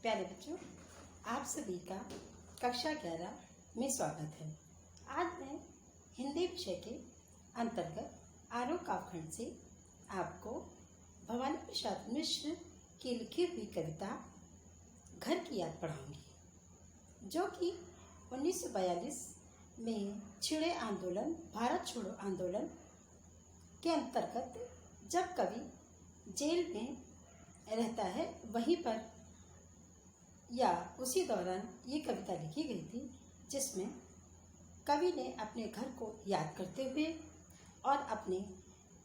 प्यारे बच्चों, आप सभी का कक्षा 11 में स्वागत है। आज मैं हिंदी विषय के अंतर्गत आरोह काव्यखंड से आपको भवानी प्रसाद मिश्र की लिखी हुई कविता घर की याद पढ़ाऊंगी, जो कि 1942 में छिड़े आंदोलन, भारत छोड़ो आंदोलन के अंतर्गत जब कवि जेल में रहता है वहीं पर या उसी दौरान ये कविता लिखी गई थी, जिसमें कवि ने अपने घर को याद करते हुए और अपने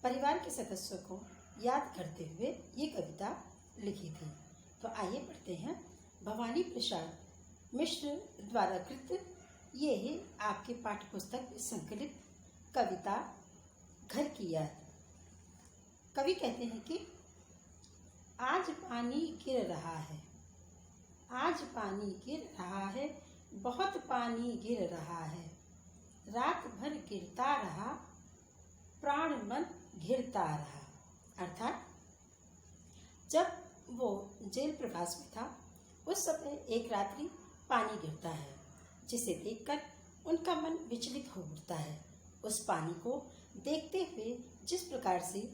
परिवार के सदस्यों को याद करते हुए ये कविता लिखी थी। तो आइए पढ़ते हैं भवानी प्रसाद मिश्र द्वारा कृत ये है आपके पाठ्य पुस्तक में संकलित कविता घर की याद। कवि कहते हैं कि आज पानी गिर रहा है, आज पानी गिर रहा है, बहुत पानी गिर रहा है, रात भर गिरता रहा, प्राण मन घिरता रहा। अर्थात जब वो जेल प्रवास में था उस समय एक रात्रि पानी गिरता है, जिसे देखकर उनका मन विचलित हो उठता है। उस पानी को देखते हुए जिस प्रकार से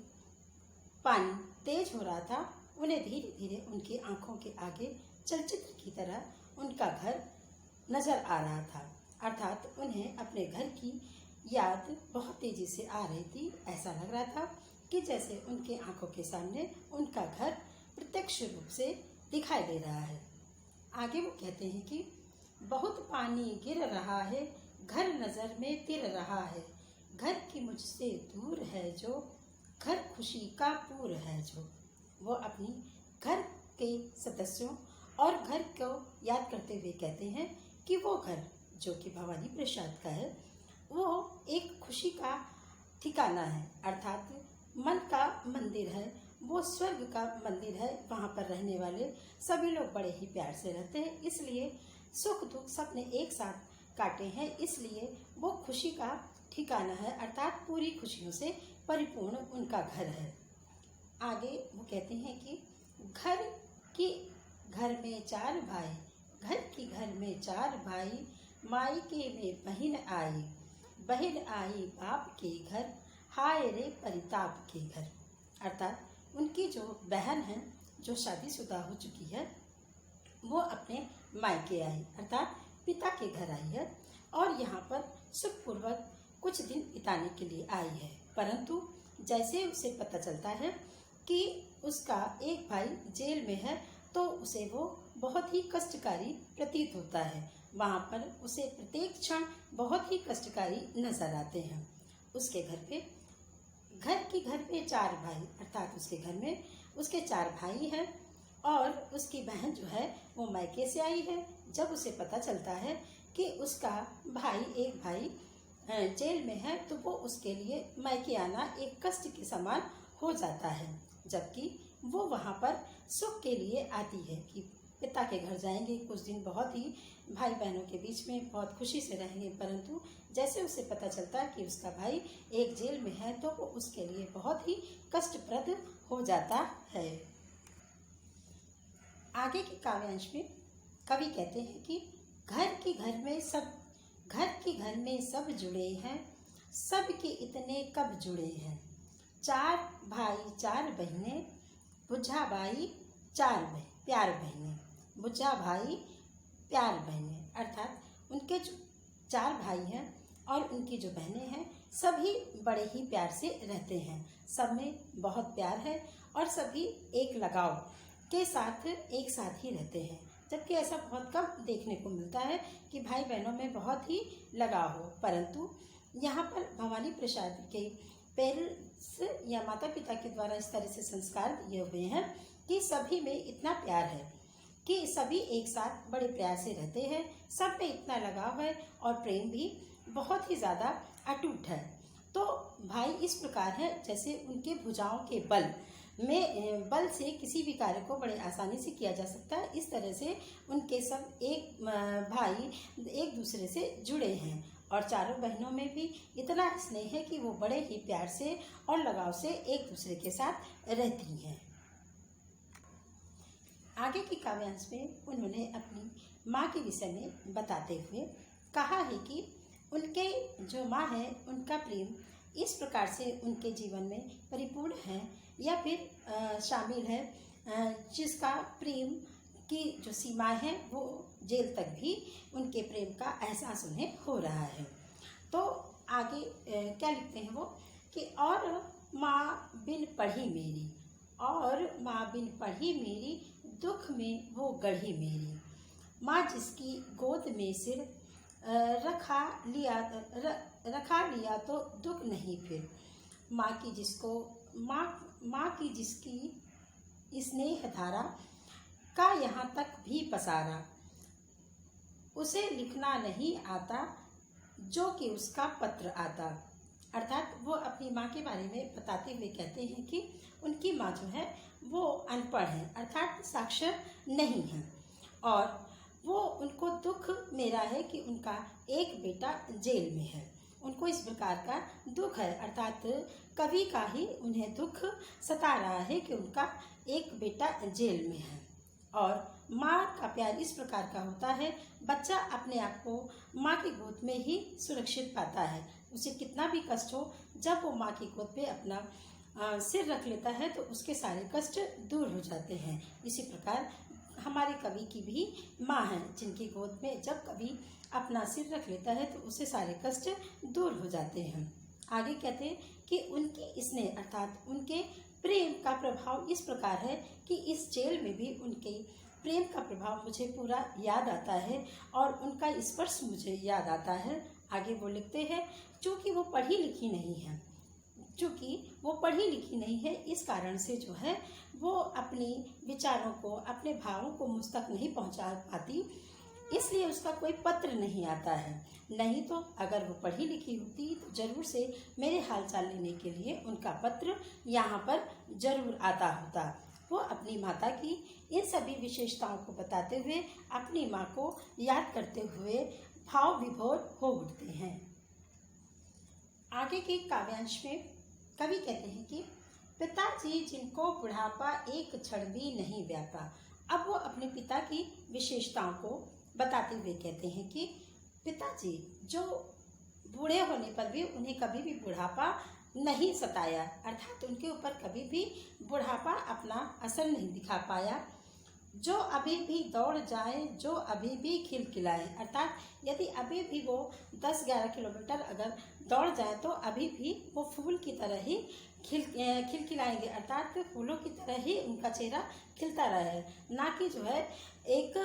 पानी तेज हो रहा था, उन्हें धीरे धीरे उनकी आंखों के आगे चलचित्र की तरह उनका घर नजर आ रहा था। अर्थात उन्हें अपने घर की याद बहुत तेजी से आ रही थी। ऐसा लग रहा था कि जैसे उनके आंखों के सामने उनका घर प्रत्यक्ष रूप से दिखाई दे रहा है। आगे वो कहते हैं कि बहुत पानी गिर रहा है, घर नजर में तिर रहा है, घर की मुझसे दूर है जो, घर खुशी का पूर है जो। वो अपनी घर के सदस्यों और घर को याद करते हुए कहते हैं कि वो घर जो कि भवानी प्रसाद का है, वो एक खुशी का ठिकाना है। अर्थात मन का मंदिर है, वो स्वर्ग का मंदिर है। वहाँ पर रहने वाले सभी लोग बड़े ही प्यार से रहते हैं, इसलिए सुख दुख सबने एक साथ काटे हैं, इसलिए वो खुशी का ठिकाना है। अर्थात पूरी खुशियों से परिपूर्ण उनका घर है। आगे वो कहते हैं कि घर में चार भाई, घर की घर में चार भाई, मायके में बहन आई बाप के घर, हाय रे परिताप के घर। अर्थात उनकी जो बहन है जो शादीशुदा हो चुकी है, वो अपने मायके आई अर्थात पिता के घर आई है और यहाँ पर सुखपूर्वक कुछ दिन बिताने के लिए आई है। परंतु जैसे उसे पता चलता है कि उसका एक भाई जेल में है, तो उसे वो बहुत ही कष्टकारी प्रतीत होता है। वहाँ पर उसे प्रत्येक क्षण बहुत ही कष्टकारी नजर आते हैं। उसके घर पे चार भाई, अर्थात उसके घर में उसके चार भाई हैं और उसकी बहन जो है वो मायके से आई है। जब उसे पता चलता है कि उसका एक भाई जेल में है, तो वो उसके लिए मायके आना एक कष्ट के समान हो जाता है, जबकि वो वहाँ पर सुख के लिए आती है कि पिता के घर जाएंगे, कुछ दिन बहुत ही भाई बहनों के बीच में बहुत खुशी से रहेंगे। परंतु जैसे उसे पता चलता है कि उसका भाई एक जेल में है, तो वो उसके लिए बहुत ही कष्टप्रद हो जाता है। आगे के काव्यांश में कवि कहते हैं कि घर के घर में सब जुड़े हैं, सब के इतने कब जुड़े हैं, चार भाई चार बहनें, बुझा भाई प्यार बहनें, बुझा भाई प्यार बहनें। अर्थात उनके जो चार भाई हैं और उनकी जो बहनें हैं, सभी बड़े ही प्यार से रहते हैं। सब में बहुत प्यार है और सभी एक लगाव के साथ एक साथ ही रहते हैं, जबकि ऐसा बहुत कम देखने को मिलता है कि भाई बहनों में बहुत ही लगाव हो। परंतु यहाँ पर भवानी प्रसाद के पेरेंट्स या माता पिता के द्वारा इस तरह से संस्कार दिए हुए हैं कि सभी में इतना प्यार है कि सभी एक साथ बड़े प्यार से रहते हैं, सब में इतना लगाव है और प्रेम भी बहुत ही ज़्यादा अटूट है। तो भाई इस प्रकार है जैसे उनके भुजाओं के बल से किसी भी कार्य को बड़े आसानी से किया जा सकता है। इस तरह से उनके सब एक भाई एक दूसरे से जुड़े हैं और चारों बहनों में भी इतना स्नेह है कि वो बड़े ही प्यार से और लगाव से एक दूसरे के साथ रहती हैं। आगे के काव्यांश में उन्होंने अपनी माँ के विषय में बताते हुए कहा है कि उनके जो माँ है उनका प्रेम इस प्रकार से उनके जीवन में परिपूर्ण है या फिर शामिल है जिसका प्रेम की जो सीमाएं हैं वो जेल तक भी उनके प्रेम का एहसास उन्हें हो रहा है। तो आगे क्या लिखते हैं वो कि और माँ बिन पढ़ी मेरी, और माँ बिन पढ़ी मेरी, दुख में वो गढ़ी मेरी। माँ जिसकी गोद में सिर रखा लिया तो दुख नहीं फिर। माँ की जिसकी स्नेह धारा का यहाँ तक भी पसारा, उसे लिखना नहीं आता जो कि उसका पत्र आता। अर्थात वो अपनी माँ के बारे में बताते हुए कहते हैं कि उनकी माँ जो है वो अनपढ़ है, अर्थात साक्षर नहीं है, और वो उनको दुख मेरा है कि उनका एक बेटा जेल में है। उनको इस प्रकार का दुख है, अर्थात कवि का ही उन्हें दुख सता रहा है कि उनका एक बेटा जेल में है। और माँ का प्यार इस प्रकार का होता है, बच्चा अपने आप को माँ की गोद में ही सुरक्षित पाता है। उसे कितना भी कष्ट हो, जब वो माँ की गोद पे अपना सिर रख लेता है तो उसके सारे कष्ट दूर हो जाते हैं। इसी प्रकार हमारे कवि की भी माँ है, जिनकी गोद में जब कवि अपना सिर रख लेता है तो उससे सारे कष्ट दूर हो जाते हैं। आगे कहते हैं कि उनकी स्नेह अर्थात उनके प्रेम का प्रभाव इस प्रकार है कि इस जेल में भी उनके प्रेम का प्रभाव मुझे पूरा याद आता है और उनका स्पर्श मुझे याद आता है। आगे वो लिखते हैं, चूँकि वो पढ़ी लिखी नहीं है, इस कारण से जो है वो अपनी विचारों को, अपने भावों को मुझ तक नहीं पहुंचा पाती, इसलिए उसका कोई पत्र नहीं आता है। नहीं तो अगर वो पढ़ी लिखी होती तो जरूर से मेरे हालचाल लेने के लिए उनका पत्र यहाँ पर जरूर आता होता। वो अपनी माता की इन सभी विशेषताओं को बताते हुए अपनी माँ को याद करते हुए भाव विभोर हो उठते हैं। आगे के काव्यांश में कवि कहते हैं कि पिताजी जिनको बुढ़ापा एक क्षण भी नहीं व्यापा। अब वो अपने पिता की विशेषताओं को बताते हुए कहते हैं कि पिताजी जो बूढ़े होने पर भी उन्हें कभी भी बुढ़ापा नहीं सताया, अर्थात उनके ऊपर कभी भी बुढ़ापा अपना असर नहीं दिखा पाया। जो अभी भी दौड़ जाए, जो अभी भी खिलखिलाए, अर्थात यदि अभी भी वो 10-11 किलोमीटर अगर दौड़ जाए तो अभी भी वो फूल की तरह ही खिलखिलाएंगे, अर्थात फूलों की तरह ही उनका चेहरा खिलता रहे, ना कि जो है एक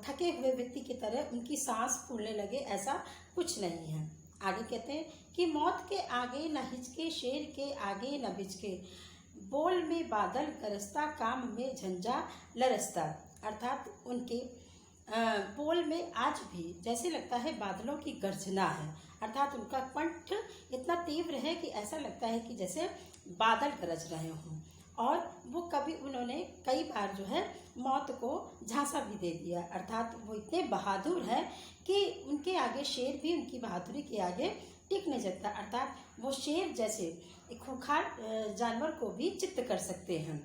थके हुए व्यक्ति की तरह उनकी सांस फूलने लगे, ऐसा कुछ नहीं है। आगे कहते हैं कि मौत के आगे न हिचके, शेर के आगे न बिचके, बोल में बादल गरजता, काम में झंझा लरसता। अर्थात उनके बोल में आज भी जैसे लगता है बादलों की गर्जना है, अर्थात उनका कंठ इतना तीव्र है कि ऐसा लगता है कि जैसे बादल गरज रहे हों। और वो कभी उन्होंने कई बार जो है मौत को झांसा भी दे दिया, अर्थात वो इतने बहादुर है कि उनके आगे शेर भी उनकी बहादुरी के आगे टिक नहीं सकता, अर्थात वो शेर जैसे एक खूंखार जानवर को भी चित्त कर सकते हैं।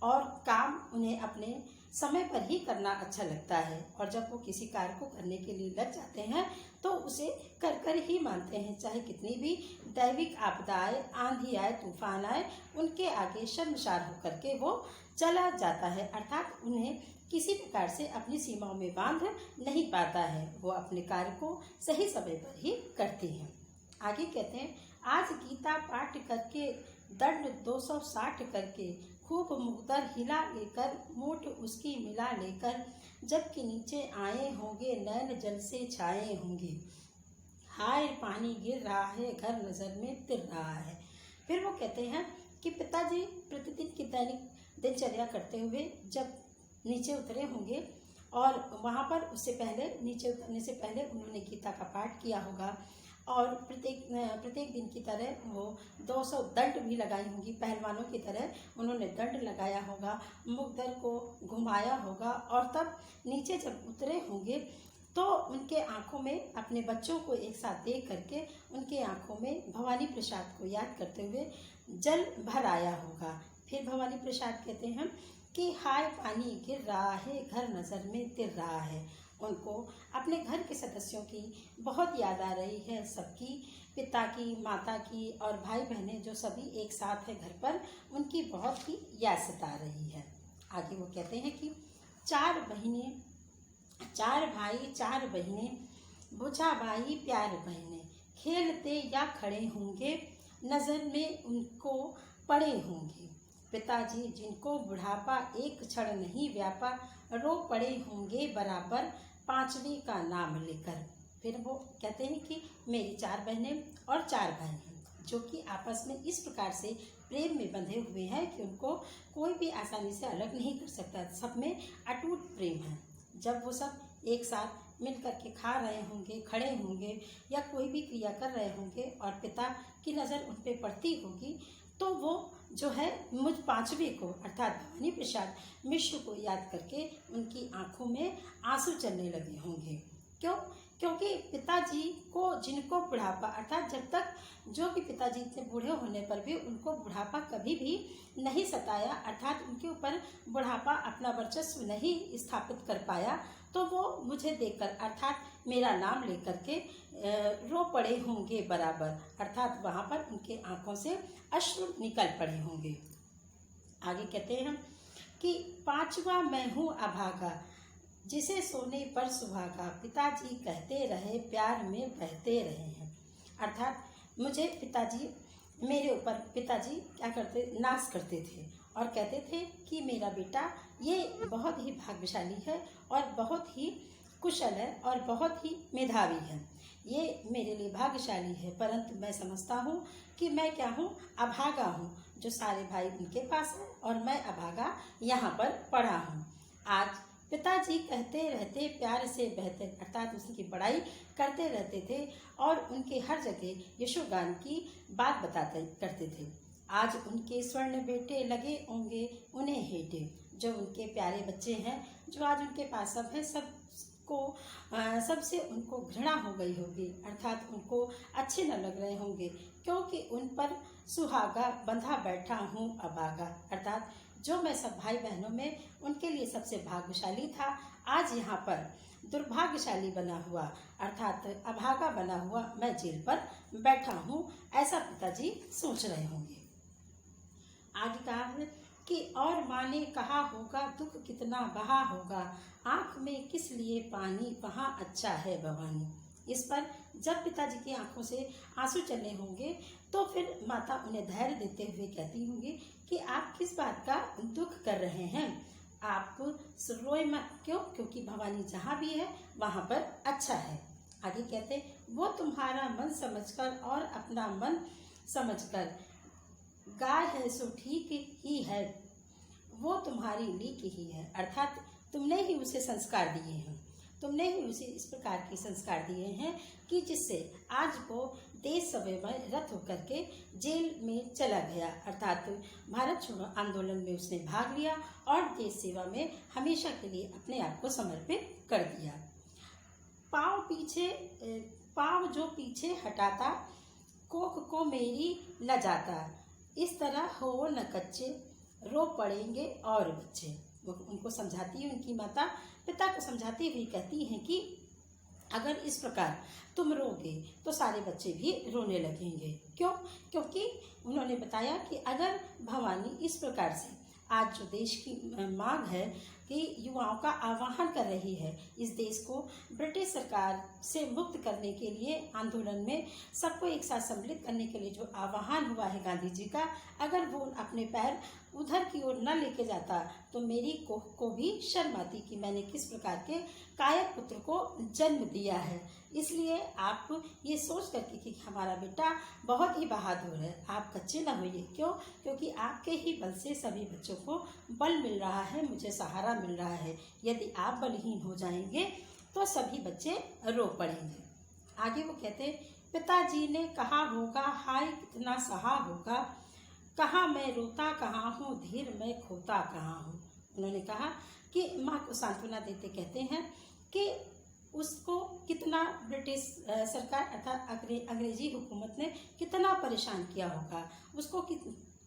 और काम उन्हें अपने समय पर ही करना अच्छा लगता है, और जब वो किसी कार्य को करने के लिए लग जाते हैं तो उसे कर कर ही मानते हैं, चाहे कितनी भी दैविक आपदा आए, आंधी आए, तूफान आए, उनके आगे शर्मसार होकर के वो चला जाता है, अर्थात उन्हें किसी प्रकार से अपनी सीमाओं में बांध नहीं पाता है, वो अपने कार्य को सही समय पर ही करती हैं। आगे कहते हैं, आज गीता पाठ करके, दंड 260 करके, खूब मुकदर हिला लेकर, मूठ उसकी मिला लेकर, जबकि नीचे आए होंगे नैन जल से छाए होंगे, हाय पानी गिर रहा है, घर नजर में तिर रहा है। फिर वो कहते हैं कि पिताजी प्रतिदिन की दैनिक दिनचर्या करते हुए जब नीचे उतरे होंगे और वहाँ पर उससे पहले, नीचे उतरने से पहले उन्होंने गीता का पाठ किया होगा, और प्रत्येक दिन की तरह वो 200 दंड भी लगाई होंगी, पहलवानों की तरह उन्होंने दंड लगाया होगा, मुकदर को घुमाया होगा, और तब नीचे जब उतरे होंगे तो उनके आंखों में अपने बच्चों को एक साथ देख करके उनके आंखों में भवानी प्रसाद को याद करते हुए जल भर आया होगा। फिर भवानी प्रसाद कहते हैं कि हाय पानी गिर रहा है, घर नज़र में तिर रहा है। उनको अपने घर के सदस्यों की बहुत याद आ रही है, सबकी, पिता की, माता की और भाई बहनें जो सभी एक साथ है घर पर, उनकी बहुत ही याद सता रही है। आगे वो कहते हैं कि 4 बहनें, 4 भाई 4 बहनें, बुझा भाई प्यार बहनें, खेलते या खड़े होंगे, नज़र में उनको पड़े होंगे। पिताजी जिनको बुढ़ापा एक क्षण नहीं व्यापा, रो पड़े होंगे बराबर, 5वीं का नाम लेकर। फिर वो कहते हैं कि मेरी 4 बहनें और 4 भाई हैं, जो कि आपस में इस प्रकार से प्रेम में बंधे हुए हैं कि उनको कोई भी आसानी से अलग नहीं कर सकता। सब में अटूट प्रेम है। जब वो सब एक साथ मिल कर के खा रहे होंगे, खड़े होंगे या कोई भी क्रिया कर रहे होंगे और पिता की नज़र उन पर पड़ती होगी, तो वो जो है मुझ 5वें को अर्थात भवानी प्रसाद मिश्र को याद करके उनकी आंखों में आंसू चलने लगे होंगे। क्यों? क्योंकि पिताजी को जिनको बुढ़ापा अर्थात जब तक जो भी पिताजी इतने बूढ़े होने पर भी उनको बुढ़ापा कभी भी नहीं सताया, अर्थात उनके ऊपर बुढ़ापा अपना वर्चस्व नहीं स्थापित कर पाया, तो वो मुझे देखकर अर्थात मेरा नाम लेकर के रो पड़े होंगे बराबर, अर्थात वहाँ पर उनके आंखों से अश्रु निकल पड़े होंगे। आगे कहते हैं कि 5वां मैं हूँ अभागा, जिसे सोने पर सुहागा, पिताजी कहते रहे प्यार में बहते रहे हैं। अर्थात मुझे पिताजी, मेरे ऊपर पिताजी क्या करते, नाज करते थे और कहते थे कि मेरा बेटा ये बहुत ही भाग्यशाली है और बहुत ही कुशल है और बहुत ही मेधावी है, ये मेरे लिए भाग्यशाली है। परंतु मैं समझता हूँ कि मैं क्या हूँ, अभागा हूँ, जो सारे भाई उनके पास है और मैं अभागा यहाँ पर पड़ा हूँ। आज पिताजी कहते रहते प्यार से बहते, अर्थात उसकी बड़ाई करते रहते थे और उनके हर जगह यशोगान की बात बताते करते थे। आज उनके स्वर्ण बेटे लगे होंगे उन्हें हेटे, जो उनके प्यारे बच्चे हैं, जो आज उनके पास सब है, सबसे उनको घृणा हो गई होगी, अर्थात उनको अच्छे न लग रहे होंगे, क्योंकि उन पर सुहागा बंधा बैठा हूँ अभागा, अर्थात जो मैं सब भाई बहनों में उनके लिए सबसे भाग्यशाली था, आज यहाँ पर दुर्भाग्यशाली बना हुआ अर्थात अभागा बना हुआ मैं जेल पर बैठा हूँ, ऐसा पिताजी सोच रहे होंगे। आगे कहा है कि और माँ ने कहा होगा दुख कितना बहा होगा, आँख में किस लिए पानी, वहाँ अच्छा है भवानी। इस पर जब पिताजी की आंखों से आंसू चलने होंगे तो फिर माता उन्हें धैर्य देते हुए कहती होंगी कि आप किस बात का दुख कर रहे हैं, आप रोए मत। क्यों? क्योंकि भवानी जहाँ भी है वहाँ पर अच्छा है। आगे कहते वो तुम्हारा मन समझकर और अपना मन समझकर, गाय है सो ठीक ही है, वो तुम्हारी लीक ही है, अर्थात तुमने ही उसे संस्कार दिए हैं, तुमने ही उसे इस प्रकार के संस्कार दिए हैं कि जिससे आज वो देश सभा में रत होकर के जेल में चला गया, अर्थात भारत छोड़ो आंदोलन में उसने भाग लिया और देश सेवा में हमेशा के लिए अपने आप को समर्पित कर दिया। पाँव जो पीछे हटाता, कोख को मेरी लजाता, इस तरह हो न कच्चे, रो पड़ेंगे और बच्चे। वो उनको समझाती है, उनकी माता पिता को समझाती हुई कहती हैं कि अगर इस प्रकार तुम रोगे तो सारे बच्चे भी रोने लगेंगे। क्यों? क्योंकि उन्होंने बताया कि अगर भवानी इस प्रकार से आज जो देश की मांग है कि युवाओं का आह्वान कर रही है, इस देश को ब्रिटिश सरकार से मुक्त करने के लिए आंदोलन में सबको एक साथ सम्मिलित करने के लिए जो आह्वान हुआ है गांधी जी का, अगर वो अपने पैर उधर की ओर न लेके जाता तो मेरी कोख को भी शर्म आती कि मैंने किस प्रकार के कायर पुत्र को जन्म दिया है। इसलिए आप ये सोच करके कि हमारा बेटा बहुत ही बहादुर है, आप कच्चे न होइए। क्यों? क्योंकि आपके ही बल से सभी बच्चों को बल मिल रहा है, मुझे सहारा मिल रहा है। यदि आप बलहीन हो जाएंगे तो सभी बच्चे रो पड़ेंगे। आगे वो कहते पिताजी ने कहा होगा हाय कितना सहा होगा, कहाँ मैं रोता कहाँ हूँ, धीर मैं खोता कहाँ हूँ। उन्होंने कहा कि माँ को सांत्वना देते कहते हैं कि उसको कितना ब्रिटिश सरकार अर्थात अंग्रेजी हुकूमत ने कितना परेशान किया होगा, उसको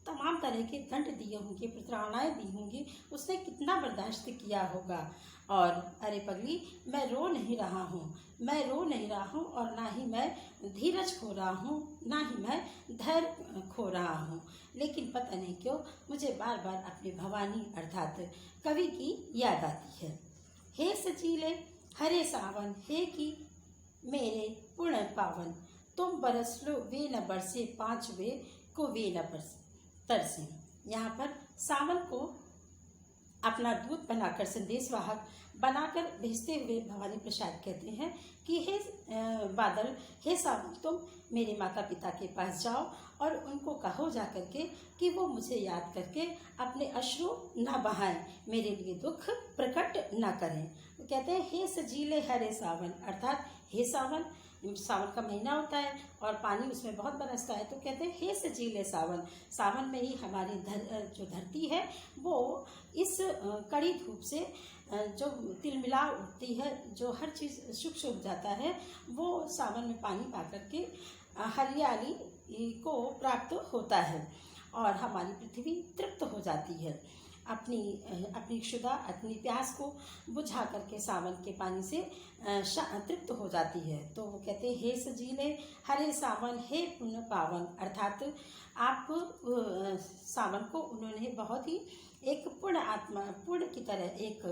तमाम तरह के दंड दिए होंगे, प्रताड़नाएं दी होंगी, उसने कितना बर्दाश्त किया होगा। और अरे पगली, मैं रो नहीं रहा हूँ, मैं रो नहीं रहा हूँ, और ना ही मैं धीरज खो रहा हूँ, ना ही मैं धैर्य खो रहा हूँ, लेकिन पता नहीं क्यों मुझे बार बार अपनी भवानी अर्थात कवि की याद आती है। हे सजीले हरे सावन, हे की मेरे पुण्य पावन, तुम बरस लो वे न बरसे, पाँच वे को वे न तरसे। यहाँ पर सावन को अपना दूत बनाकर, संदेशवाहक बनाकर भेजते हुए भवानी प्रसाद कहते हैं कि हे बादल, हे सावन, तुम मेरे माता पिता के पास जाओ और उनको कहो जा करके कि वो मुझे याद करके अपने अश्रु न बहाएं, मेरे लिए दुख प्रकट न करें। तो कहते हैं हे सजीले हरे सावन, अर्थात हे सावन, सावन का महीना होता है और पानी उसमें बहुत बरसता है, तो कहते हैं हे सजीले सावन, सावन में ही हमारी जो धरती है वो इस कड़ी धूप से जो तिलमिला उठती है, जो हर चीज़ सूख सूख जाता है, वो सावन में पानी पा करके हरियाली को प्राप्त होता है और हमारी पृथ्वी तृप्त हो जाती है, अपनी क्षुधा, अपनी प्यास को बुझा करके सावन के पानी से तृप्त हो जाती है। तो वो कहते हैं हे सजीले हरे सावन, हे पुण्य पावन, अर्थात आप सावन को उन्होंने बहुत ही एक पुण्य की तरह, एक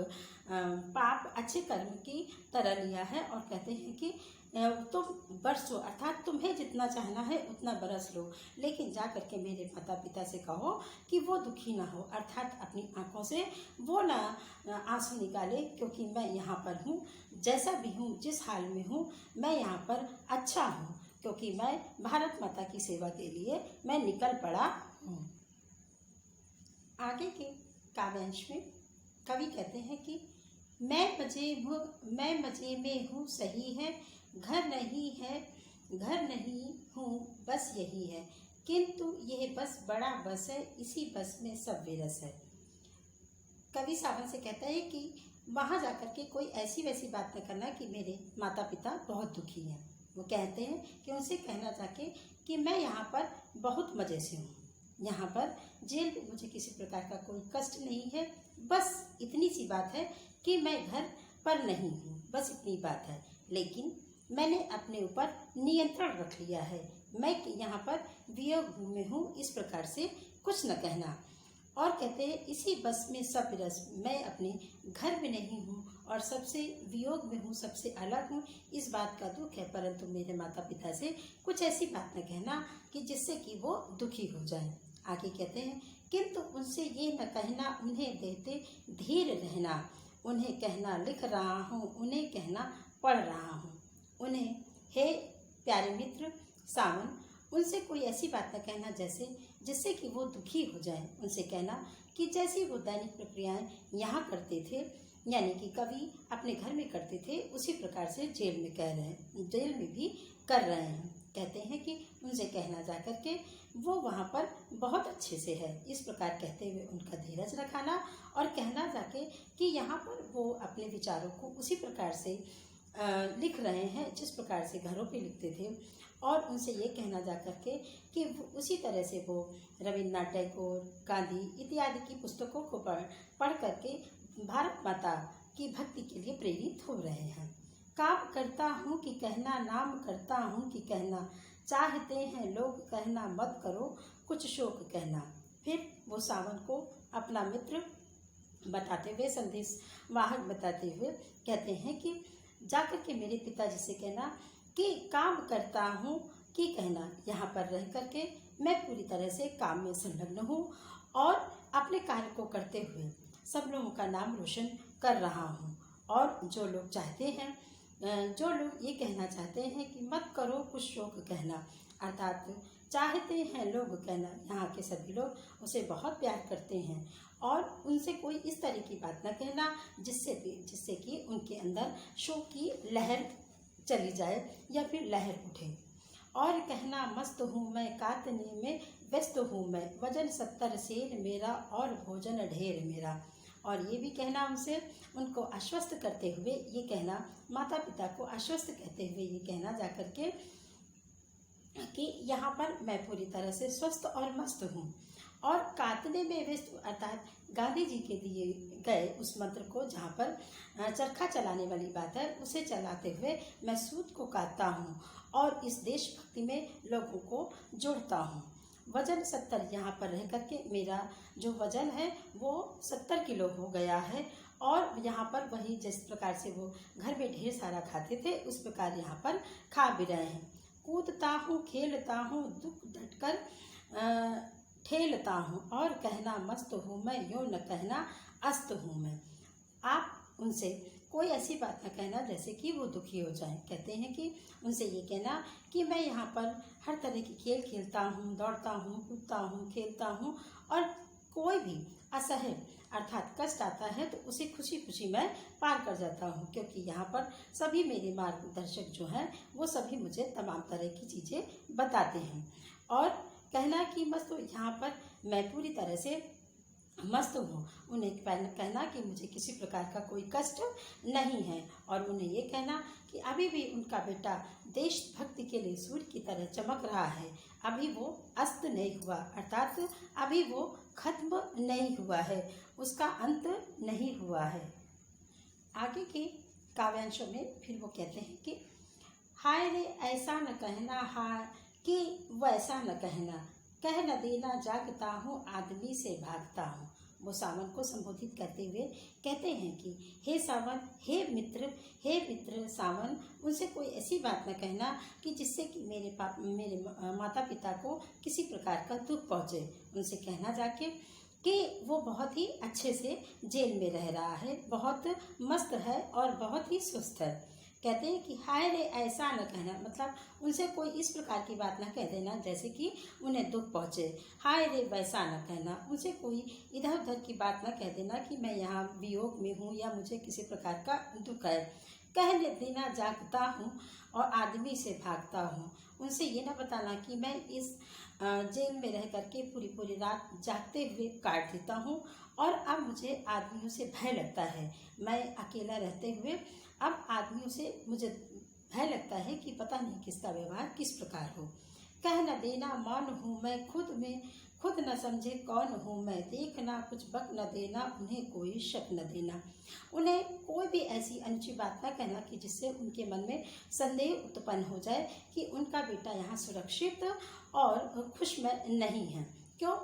पाप अच्छे कर्म की तरह लिया है और कहते हैं कि तुम बरसो, अर्थात तुम्हें जितना चाहना है उतना बरस लो, लेकिन जा करके मेरे माता पिता से कहो कि वो दुखी ना हो, अर्थात अपनी आंखों से वो ना आंसू निकाले, क्योंकि मैं यहाँ पर हूँ, जैसा भी हूँ, जिस हाल में हूँ, मैं यहाँ पर अच्छा हूँ, क्योंकि मैं भारत माता की सेवा के लिए मैं निकल पड़ा हूँ। आगे के काव्यांश में कवि कहते हैं कि मैं मजे में हूँ सही है, घर नहीं हूँ बस यही है, किंतु यह बस बड़ा बस है, इसी बस में सब विरस है। कवि सावन से कहता है कि वहाँ जाकर के कोई ऐसी वैसी बात न करना कि मेरे माता पिता बहुत दुखी हैं। वो कहते हैं कि उनसे कहना जाके कि मैं यहाँ पर बहुत मज़े से हूँ, यहाँ पर जेल में मुझे किसी प्रकार का कोई कष्ट नहीं है, बस इतनी सी बात है कि मैं घर पर नहीं हूँ, बस इतनी बात है, लेकिन मैंने अपने ऊपर नियंत्रण रख लिया है, मैं यहाँ पर वियोग में हूँ, इस प्रकार से कुछ न कहना। और कहते हैं इसी बस में सब रस, मैं अपने घर में नहीं हूँ और सबसे वियोग में हूँ, सबसे अलग हूँ, इस बात का दुख है, परंतु मेरे माता पिता से कुछ ऐसी बात न कहना कि जिससे कि वो दुखी हो जाए। आगे कहते हैं किंतु उनसे ये न कहना, उन्हें देते धीर रहना, उन्हें कहना लिख रहा हूँ, उन्हें कहना पढ़ रहा हूँ, उन्हें हे प्यारे मित्र सावन, उनसे कोई ऐसी बात न कहना जिससे कि वो दुखी हो जाए। उनसे कहना कि जैसी वो दैनिक प्रक्रियाएं यहाँ करते थे, यानी कि कवि अपने घर में करते थे, उसी प्रकार से जेल में भी कर रहे हैं। कहते हैं कि उनसे कहना जा कर के वो वहाँ पर बहुत अच्छे से है, इस प्रकार कहते हुए उनका धीरज रखाना और कहना जाके कि यहाँ पर वो अपने विचारों को उसी प्रकार से लिख रहे हैं जिस प्रकार से घरों पे लिखते थे, और उनसे ये कहना जा करके कि उसी तरह से वो रविन्द्रनाथ टैगोर, गांधी इत्यादि की पुस्तकों को पढ़ करके भारत माता की भक्ति के लिए प्रेरित हो रहे हैं। काम करता हूँ कि कहना, नाम करता हूँ कि कहना, चाहते हैं लोग कहना मत करो कुछ शोक कहना। फिर वो सावन को अपना मित्र बताते हुए, संदेश वाहक बताते हुए कहते हैं कि जाकर के मेरे पिताजी से कहना कि काम करता हूँ कि कहना, यहाँ पर रह करके मैं पूरी तरह से काम में संलग्न हूँ और अपने कार्य को करते हुए सब लोगों का नाम रोशन कर रहा हूँ। और जो लोग चाहते हैं, जो लोग ये कहना चाहते हैं कि मत करो कुछ शोक कहना, अर्थात चाहते हैं लोग कहना, यहाँ के सभी लोग उसे बहुत प्यार करते हैं और उनसे कोई इस तरह की बात न कहना जिससे कि उनके अंदर शोक की लहर चली जाए या फिर लहर उठे। और कहना मस्त हूँ मैं, कातने में व्यस्त हूँ मैं, वजन 70 सेर मेरा और भोजन ढेर मेरा। और ये भी कहना उनको आश्वस्त करते हुए ये कहना, माता पिता को आश्वस्त कहते हुए ये कहना जा करके कि यहाँ पर मैं पूरी तरह से स्वस्थ और मस्त हूँ और कातने में व्यस्त अर्थात गांधी जी के दिए गए उस मंत्र को, जहाँ पर चरखा चलाने वाली बात है, उसे चलाते हुए मैं सूत को काटता हूँ और इस देशभक्ति में लोगों को जोड़ता हूँ। वजन 70 यहाँ पर रह करके मेरा जो वजन है वो 70 किलो हो गया है। और यहाँ पर वही जिस प्रकार से वो घर में ढेर सारा खाते थे उस प्रकार यहाँ पर खा भी रहे हैं। कूदता हूँ खेलता हूँ दुख डटकर ठेलता हूँ और कहना मस्त हूँ मैं, यूँ न कहना अस्त हूँ मैं। आप उनसे कोई ऐसी बात न कहना जैसे कि वो दुखी हो जाएं। कहते हैं कि उनसे ये कहना कि मैं यहाँ पर हर तरह की खेल खेलता हूँ, दौड़ता हूँ, कूदता हूँ, खेलता हूँ और कोई भी असह्य अर्थात कष्ट आता है तो उसे खुशी खुशी मैं पार कर जाता हूँ, क्योंकि यहाँ पर सभी मेरे मार्गदर्शक जो हैं वो सभी मुझे तमाम तरह की चीज़ें बताते हैं। और कहना कि मस्त, यहाँ पर मैं पूरी तरह से मस्त हूँ। उन्हें कहना कि मुझे किसी प्रकार का कोई कष्ट नहीं है और उन्हें ये कहना कि अभी भी उनका बेटा देशभक्ति के लिए सूर्य की तरह चमक रहा है, अभी वो अस्त नहीं हुआ, अर्थात अभी वो खत्म नहीं हुआ है, उसका अंत नहीं हुआ है। आगे के काव्यांशों में फिर वो कहते हैं कि हाय रे ऐसा न कहना, हाय कि वैसा न कहना, कह न देना जागता हूँ आदमी से भागता हूँ। वो सावन को संबोधित करते हुए कहते हैं कि हे सावन, हे मित्र सावन, उनसे कोई ऐसी बात न कहना कि जिससे कि मेरे माता पिता को किसी प्रकार का दुख पहुँचे। उनसे कहना जाके कि वो बहुत ही अच्छे से जेल में रह रहा है, बहुत मस्त है और बहुत ही स्वस्थ है। कहते हैं कि हाय रे ऐसा न कहना, मतलब उनसे कोई इस प्रकार की बात न कह देना जैसे कि उन्हें दुख पहुँचे। हाय रे वैसा न कहना, उनसे कोई इधर उधर की बात न कह देना कि मैं यहाँ वियोग में हूँ या मुझे किसी प्रकार का दुख है। कहने देना जागता हूँ और आदमी से भागता हूँ, उनसे ये ना बताना कि मैं इस जेल में रह करके पूरी रात जागते हुए काट देता हूँ और अब मुझे आदमियों से भय लगता है। मैं अकेला रहते हुए अब आदमियों से मुझे भय लगता है कि पता नहीं किसका व्यवहार किस प्रकार हो। कह न देना मौन हूँ मैं, खुद न समझे कौन हूँ मैं, देखना कुछ बक न देना, उन्हें कोई शक न देना। उन्हें कोई भी ऐसी अनुचित बात न कहना कि जिससे उनके मन में संदेह उत्पन्न हो जाए कि उनका बेटा यहाँ सुरक्षित और खुशमय नहीं है। क्यों?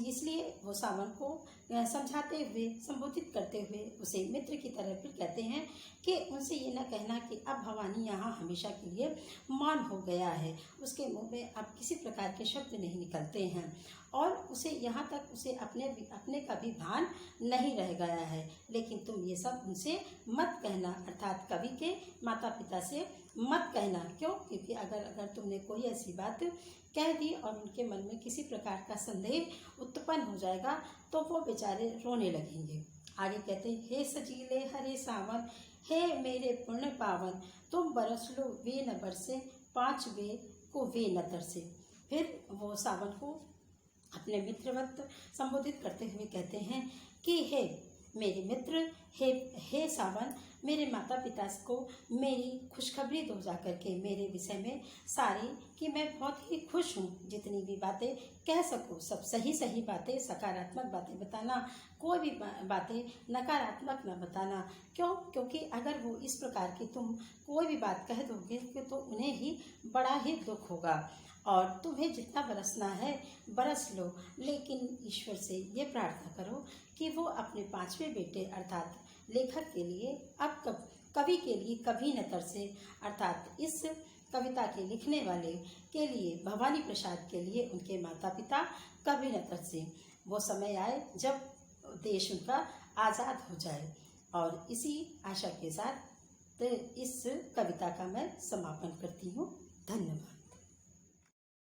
इसलिए वो सावन को समझाते हुए संबोधित करते हुए उसे मित्र की तरह फिर कहते हैं कि उनसे ये न कहना कि अब भवानी यहाँ हमेशा के लिए मौन हो गया है, उसके मुंह में अब किसी प्रकार के शब्द नहीं निकलते हैं और उसे यहाँ तक उसे अपने का भी भान नहीं रह गया है। लेकिन तुम ये सब उनसे मत कहना, अर्थात कवि के माता पिता से मत कहना। क्यों? क्योंकि अगर तुमने कोई ऐसी बात कह दी और उनके मन में किसी प्रकार का संदेह उत्पन्न हो जाएगा तो वो बेचारे रोने लगेंगे। आगे कहते हैं, हे सजीले हरे सावन, हे मेरे पुण्य पावन, तुम बरस लो वे न बरसे, पाँच वे को वे न तरसे। फिर वो सावन को अपने मित्रवत संबोधित करते हुए कहते हैं कि हे मेरे मित्र, हे सावन, मेरे माता पिता को मेरी खुशखबरी दो जा करके मेरे विषय में सारी, कि मैं बहुत ही खुश हूँ। जितनी भी बातें कह सकूँ सब सही बातें, सकारात्मक बातें बताना, कोई भी बातें नकारात्मक न बताना। क्यों? क्योंकि अगर वो इस प्रकार की तुम कोई भी बात कह दोगे तो उन्हें ही बड़ा ही दुख होगा और तुम्हें जितना बरसना है बरस लो, लेकिन ईश्वर से ये प्रार्थना करो कि वो अपने पांचवें बेटे अर्थात लेखक के लिए अब कवि के लिए कभी न तरसे, अर्थात इस कविता के लिखने वाले के लिए, भवानी प्रसाद के लिए उनके माता पिता कभी न तरसे। वो समय आए जब देश उनका आज़ाद हो जाए। और इसी आशा के साथ इस कविता का मैं समापन करती हूँ। धन्यवाद।